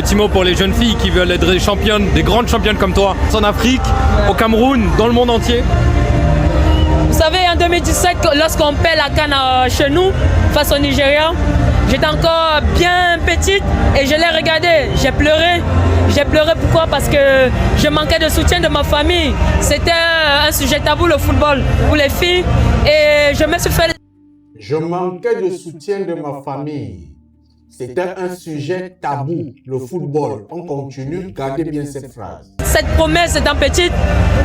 petit mot pour les jeunes filles qui veulent être des championnes, des grandes championnes comme toi, en Afrique, au Cameroun, dans le monde entier. Vous savez, en 2017, lorsqu'on perd la CAN chez nous, face au Nigeria, j'étais encore bien petite et je l'ai regardé. J'ai pleuré. J'ai pleuré pourquoi? Parce que je manquais de soutien de ma famille. C'était un sujet tabou, le football, pour les filles. Et je me suis fait... Je manquais de soutien de ma famille. C'était un sujet tabou, le football. On continue, gardez bien cette phrase. Cette promesse étant petite,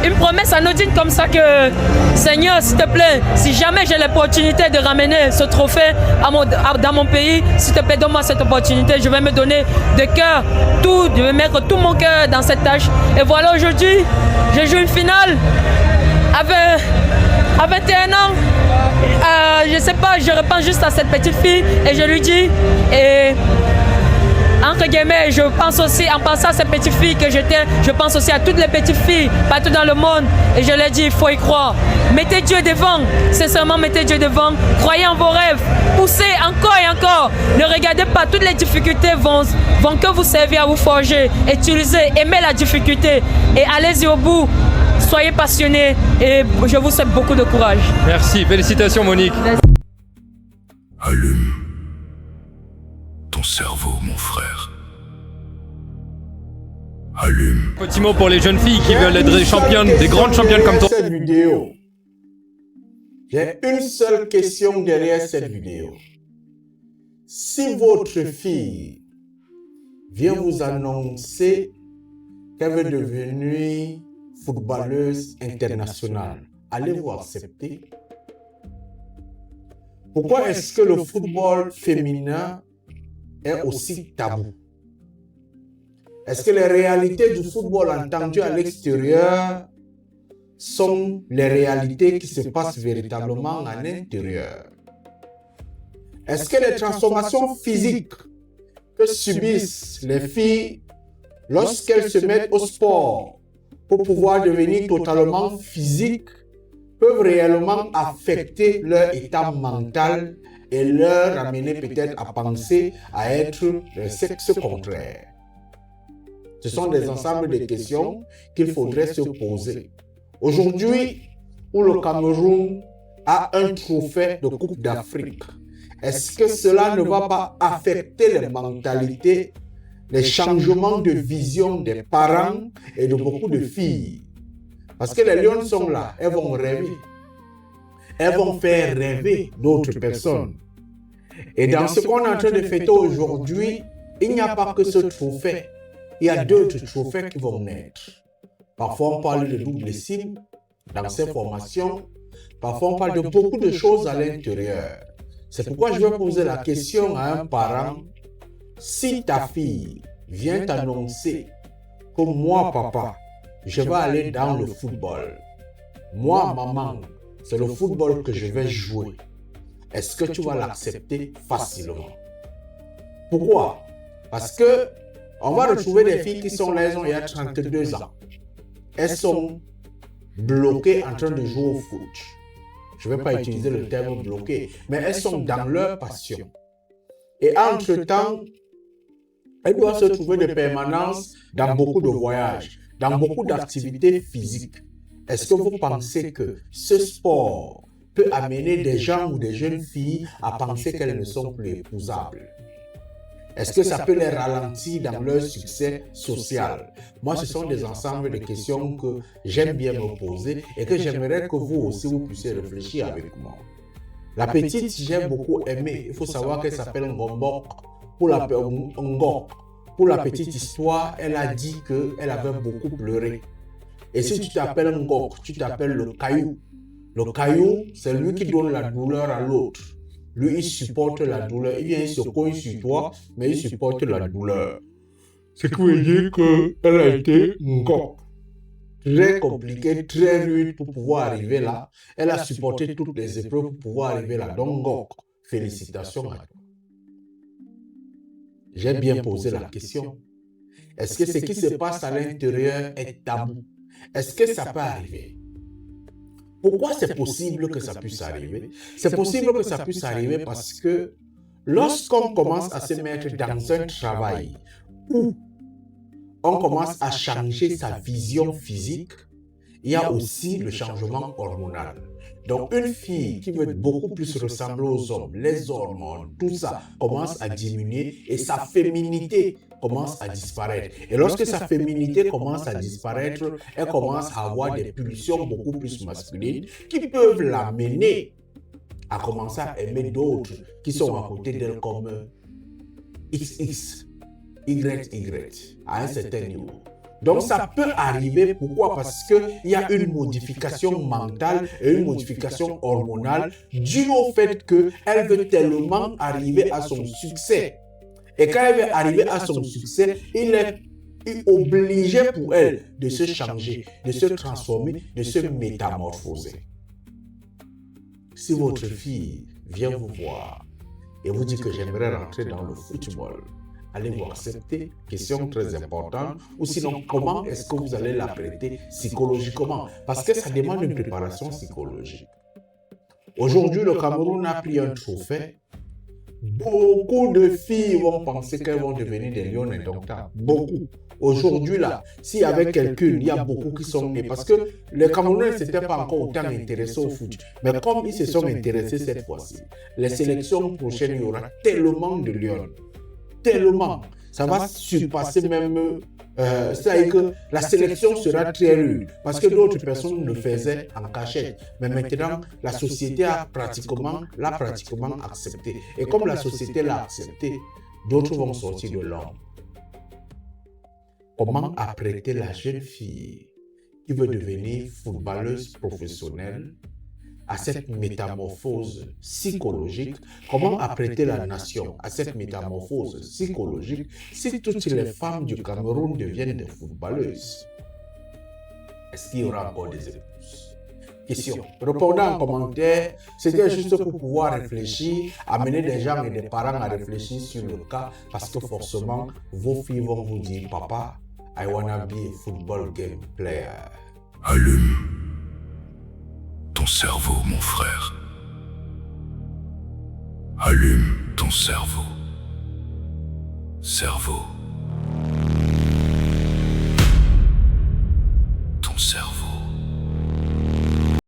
une promesse anodine comme ça que, Seigneur, s'il te plaît, si jamais j'ai l'opportunité de ramener ce trophée dans mon pays, s'il te plaît, donne-moi cette opportunité. Je vais me donner de cœur, je vais mettre tout mon cœur dans cette tâche. Et voilà, aujourd'hui, je joue une finale à 21 ans. Je sais pas, je repense juste à cette petite fille et je lui dis, et entre guillemets, je pense aussi, en pensant à cette petite fille que j'étais, je pense aussi à toutes les petites filles partout dans le monde et je leur dis, il faut y croire. Mettez Dieu devant, sincèrement mettez Dieu devant, croyez en vos rêves, poussez encore et encore. Ne regardez pas, toutes les difficultés vont que vous servir à vous forger. Utilisez, aimez la difficulté et allez-y au bout. Soyez passionnés et je vous souhaite beaucoup de courage. Merci, félicitations Monique. Allume ton cerveau, mon frère. Allume. Petit mot pour les jeunes filles qui veulent être des championnes, des grandes championnes comme toi. Cette vidéo. J'ai une seule question derrière cette vidéo. Si votre fille vient vous annoncer qu'elle veut devenir footballeuse internationale, allez-vous accepter? Pourquoi est-ce que le football féminin est aussi tabou? Est-ce que les réalités du football entendues à l'extérieur sont les réalités qui se passent véritablement à l'intérieur? Est-ce que les transformations physiques que subissent les filles lorsqu'elles se mettent au sport pour pouvoir devenir totalement physiques peuvent réellement affecter leur état mental et leur amener peut-être à penser à être le sexe contraire? Ce sont des ensembles de questions qu'il faudrait se poser. Aujourd'hui, où le Cameroun a un trophée de Coupe d'Afrique, est-ce que cela ne va pas affecter les mentalités, les changements de vision des parents et de beaucoup de filles? Parce que les lions sont là, elles vont rêver. Elles vont faire rêver d'autres personnes. Et dans ce qu'on est en train de fêter aujourd'hui, il n'y a pas que ce trophée. Il y a d'autres trophées qui vont naître. Parfois, on parle de double cible dans ces formations. Parfois, on parle de beaucoup de choses à l'intérieur. C'est pourquoi je vais poser la question à un parent. Si ta fille vient t'annoncer que moi, papa, je vais aller dans le football. Moi, maman, c'est le football que je vais jouer. Est-ce que tu vas l'accepter facilement? Pourquoi? Parce que on va retrouver des filles qui sont là, elles ont il y a 32 ans. Elles sont bloquées en train de jouer au foot. Je ne vais pas utiliser le terme bloqué, mais elles sont dans leur passion. Et entre-temps, elles doivent se trouver de permanence dans beaucoup de voyages, dans beaucoup d'activités physiques. Est-ce que vous pensez que ce sport peut amener des gens ou des jeunes filles à penser qu'elles ne sont plus épousables? Est-ce que ça peut les ralentir dans leur succès social? Moi, ce sont des ensembles de questions que j'aime bien me poser et que j'aimerais que vous aussi vous puissiez réfléchir avec moi. La petite, j'ai beaucoup aimé. Il faut savoir qu'elle s'appelle Ngombok. Pour la petite histoire, elle a dit qu'elle avait beaucoup pleuré. Et si tu t'appelles Ngok, tu t'appelles le caillou. Le caillou, c'est lui qui donne la douleur à l'autre. Lui, il supporte la douleur. Il vient, il se cogne sur toi, mais il supporte la douleur. Ce qui veut dire qu'elle a été Ngok. Très compliqué, très rude pour pouvoir arriver là. Elle a supporté toutes les épreuves pour pouvoir arriver là. Donc, Ngok, félicitations à toi. J'ai bien posé la question. Est-ce que ce qui se passe à l'intérieur est tabou? Est-ce que ça peut arriver? Pourquoi c'est possible que ça puisse arriver? C'est possible que ça puisse arriver parce que lorsqu'on commence à se mettre dans un travail où on commence à changer sa vision physique, il y a aussi le changement hormonal. Donc, une fille qui veut beaucoup plus ressembler aux hommes, les hormones, tout ça commence à diminuer et sa féminité commence à disparaître. Et lorsque sa féminité commence à disparaître, elle commence à avoir des pulsions beaucoup plus masculines qui peuvent l'amener à commencer à aimer d'autres qui sont à côté d'elle comme XX, YY, à un certain niveau. Donc ça peut arriver, pourquoi? Parce qu'il y a une modification mentale et une modification hormonale due au fait qu'elle veut tellement arriver à son succès. Et quand elle veut arriver à son succès, il est obligé pour elle de se changer, de se transformer, de se métamorphoser. Si votre fille vient vous voir et vous dit que j'aimerais rentrer dans le football, allez vous accepter, question très importante, ou sinon comment est-ce que vous allez la prêter psychologiquement? Parce que ça demande une préparation psychologique. Aujourd'hui, le Cameroun a pris un trophée. Beaucoup de filles vont penser qu'elles vont devenir des lions indomptables. Beaucoup. Aujourd'hui, là, s'il y avait quelqu'un, il y a beaucoup qui sont nés. Parce que les Camerounais ne s'étaient pas encore autant intéressés au foot. Mais comme ils se sont intéressés cette fois-ci, les sélections prochaines, il y aura tellement de lions. Tellement. Ça va surpasser même... c'est-à-dire que la sélection sera très rude parce que d'autres personnes le faisaient en cachette. Mais maintenant, la société l'a pratiquement accepté. Et comme la société l'a accepté, d'autres vont sortir de l'ombre. Comment apprêter la jeune fille qui veut devenir footballeuse professionnelle à cette métamorphose psychologique? Comment apprêter la nation à cette métamorphose psychologique si toutes les femmes du Cameroun deviennent des footballeuses? Est-ce qu'il y aura encore des épouses? Question. Répondez en commentaire. C'était juste pour pouvoir réfléchir, amener des gens et des parents à réfléchir sur le cas, parce que forcément, vos filles vont vous dire, papa, I wanna be a football game player. Allume ton cerveau, mon frère. Allume ton cerveau. Cerveau.